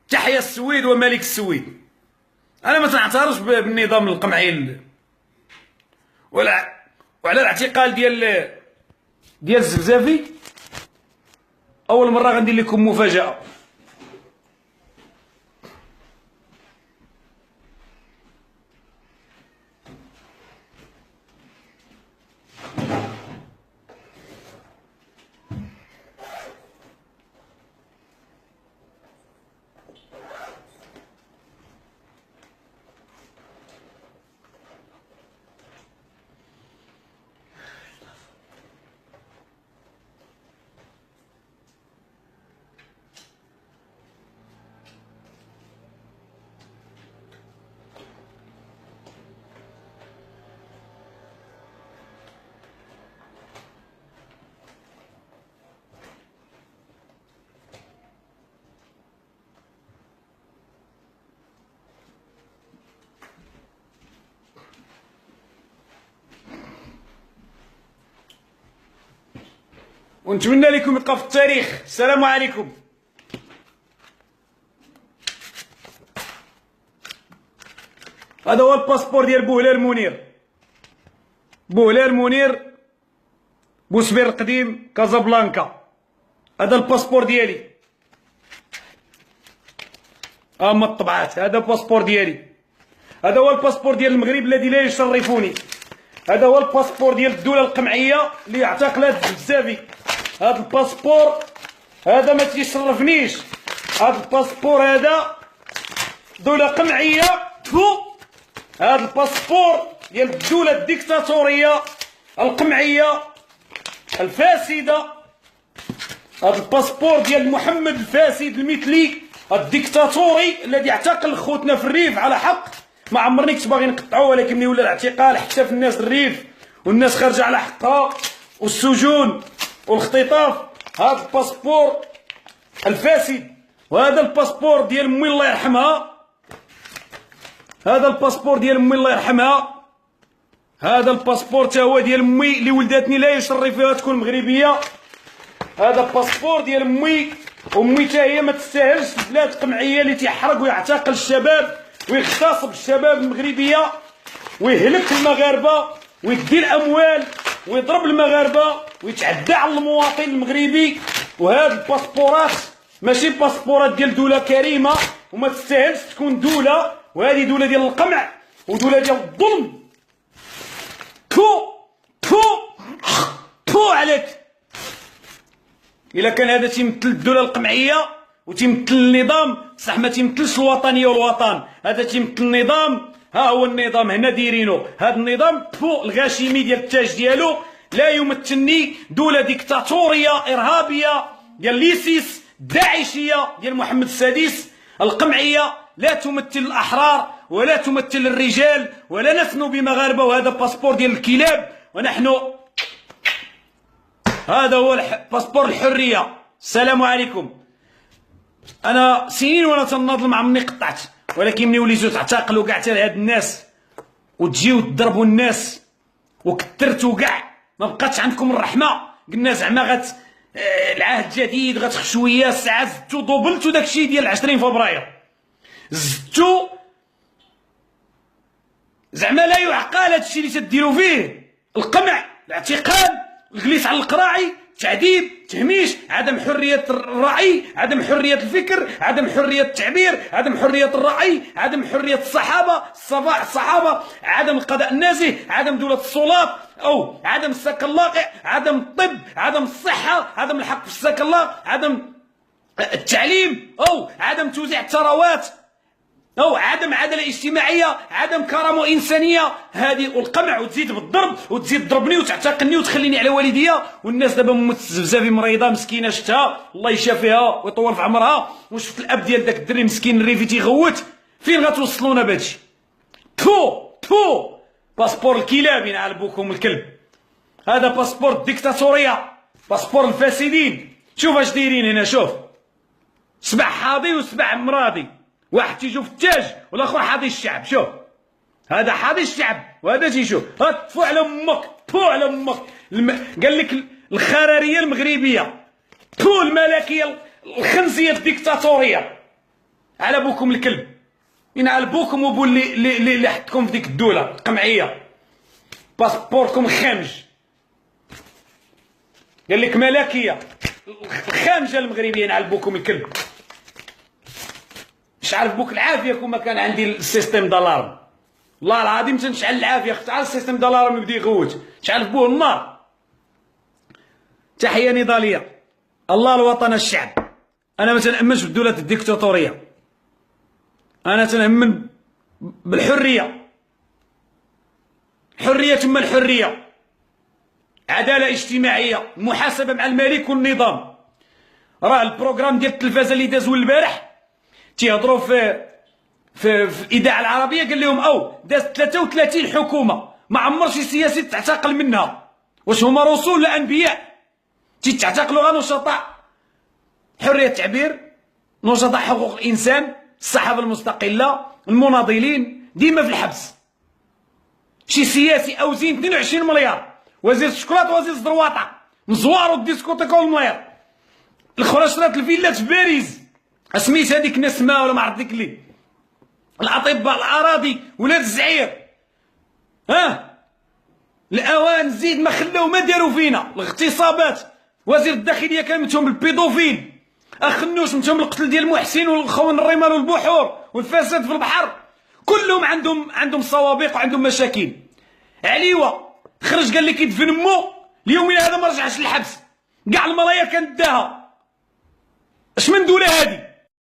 تحيا السويد وملك السويد. انا ما تنعترفش بالنظام القمعي وعلى الاعتقال ديال الزبزافي. اول مره غندير لكم مفاجاه. ونتمنى لكم يبقى في التاريخ. السلام عليكم. هذا هو الباسبور ديال بوهلال منير. بوهلال منير بوسبير القديم كازابلانكا. هذا الباسبور ديالي. اما الطبعات. هذا الباسبور ديالي. هذا هو الباسبور ديال المغرب الذي لا يشرفني. هذا هو الباسبور ديال الدولة القمعية اللي اعتقلت الزبزافي. هذا الباسبور هذا ما تيشرفنيش. هذا الباسبور هذا دولة قمعية. هذا الباسبور ديال الدولة الديكتاتورية القمعية الفاسدة. هذا الباسبور ديال محمد الفاسد المثلي الديكتاتوري الذي اعتقل خوتنا في الريف على حق. ما عمرني كنت باغي نقطعوه، ولكن ملي ولا الاعتقال حتى في الناس الريف والناس خارجه على حقها والسجون والاختطاف. هذا الباسبور الفاسد. وهذا الباسبور ديال امي الله يرحمها. هذا الباسبور ديال امي الله يرحمها. هذا الباسبور تا هو ديال امي اللي ولدتني لا يشرفها تكون مغربيه. هذا الباسبور ديال امي. امي تا هي ما تستاهلش البلاد القمعيه اللي تيحرق ويعتقل الشباب ويغتصب الشباب المغربيه ويهلك المغاربه ويدي الاموال ويضرب المغاربه ويتعدى على المواطن المغربي. وهاد الباسبورات ماشي باسبورات ديال دوله كريمه وما تستاهلش تكون دوله. وهذه دوله ديال القمع ودوله ديال الظلم. تو عليك. الا كان هذا تيمثل الدوله القمعيه وتيمثل النظام صح ما تيمثلش الوطنيه والوطن. هذا تيمثل النظام. ها هو النظام هنا دايرينو. هذا النظام الغاشيمي ديال التاج ديالو لا يمثلني. دوله ديكتاتوريه ارهابيه ديال ليسيس داعشيه ديال محمد السادس. القمعيه لا تمثل الاحرار ولا تمثل الرجال ولا نحن بمغاربه. وهذا باسبور ديال الكلاب. ونحن هذا هو باسبور الحريه. السلام عليكم. انا سنين وانا تناضل مع مني قطعت، ولكن ملي وليتو تعتقلوا كاع حتى لهاد الناس وتجيو تضربوا الناس وكثرتوا كاع ما بقاتش عندكم الرحمه. قلنا زعما العهد جديد غتخشوا وياه. الساعه زدتوا دوبلتوا داكشي ديال 20 فبراير. زدتوا زعما لا يعقل هادشي اللي تديروا فيه. القمع، الاعتقال، الجليس على القراعي، تعذيب، تهميش، عدم حرية الرأي، عدم حرية الفكر، عدم حرية التعبير، عدم حرية الرأي، عدم حرية الصحابة، عدم القضاء النازه، عدم دولة السلطات، أو عدم السكن اللاقع، عدم الطب، عدم الصحة، عدم الحق في السكن اللاقع، عدم التعليم، أو عدم توزيع الثروات، أو عدم عدالة اجتماعية، عدم كرامة إنسانية. هذه والقمع وتزيد بالضرب وتزيد تضربني وتعتقلني وتخليني على والديا. والناس دابا الزبزافي مريضة مسكينة شفتها الله يشافيها ويطول في عمرها. وشفت الأب ديال داك الدري مسكين الريفي تيغوت. فين غتوصلونا بهادشي؟ باسبور الكلاب ينعل بوكم الكلب. هذا باسبور الديكتاتورية، باسبور الفاسدين. شوف اش دايرين هنا. شوف سبع حاضي وسبع مراضي. واحد تيشوف التاج والاخر حاضي الشعب. شوف هذا حاضي الشعب وهذا تيشوف. طفو على امك، طفو على امك. قال لك الخراريه المغربيه، الملكيه الخنزيه الديكتاتوريه. على بوكم الكلب، ينعل بوكم وبو اللي حطكم في ديك الدوله القمعيه، باسبوركم خامج. قال لك ملكيه الخامجه المغربيه، ينعل بوكم الكلب. مش عارف بوك العافيه كون ما كان عندي السيستيم دالارم، والله العظيم تنشعل العافيه، اختار السيستيم دالارم يبدا يغوت، شعل بوه النار. تحيه نضاليه، الله الوطن الشعب. انا ما تنامنش بالدوله الديكتاتوريه، انا تنامن بالحريه، حريه ثم الحريه، عداله اجتماعيه، محاسبه مع الملك والنظام. راه البروغرام ديال التلفازه اللي دازو البارح تيهضروا في الاذاعه العربيه، قال لهم داز 33 حكومه ما عمر شي سياسي تعتقل منها. واش هما رسل ولا انبياء؟ تيتعتقلوا غير نشطاء حريه التعبير، نشطاء حقوق الانسان، الصحافه المستقله، المناضلين ديما في الحبس. شي سياسي او زين 22 مليار، وزير الشكلاط وزير الزرواطه مزوارو الديسكوتيك والمليار. الاخرى شرات الفيلات في باريس، اسميت هذيك نسمه ولا ما عرفت ديك اللي الاطباء الاراضي ولاد الزعير. الاوان زيد ما خلاو ما داروا فينا. الاغتصابات، وزير الداخليه كان متهم بالبيدوفيل، اخنوش متهم بالقتل ديال المحسن والخون الرمال والبحور والفساد في البحر. كلهم عندهم صوابق وعندهم مشاكل. عليوه خرج قال لك يدفن مو، اليومين هذا ما رجعش للحبس، كاع الملايير كانت داها. اش من دوله هذه؟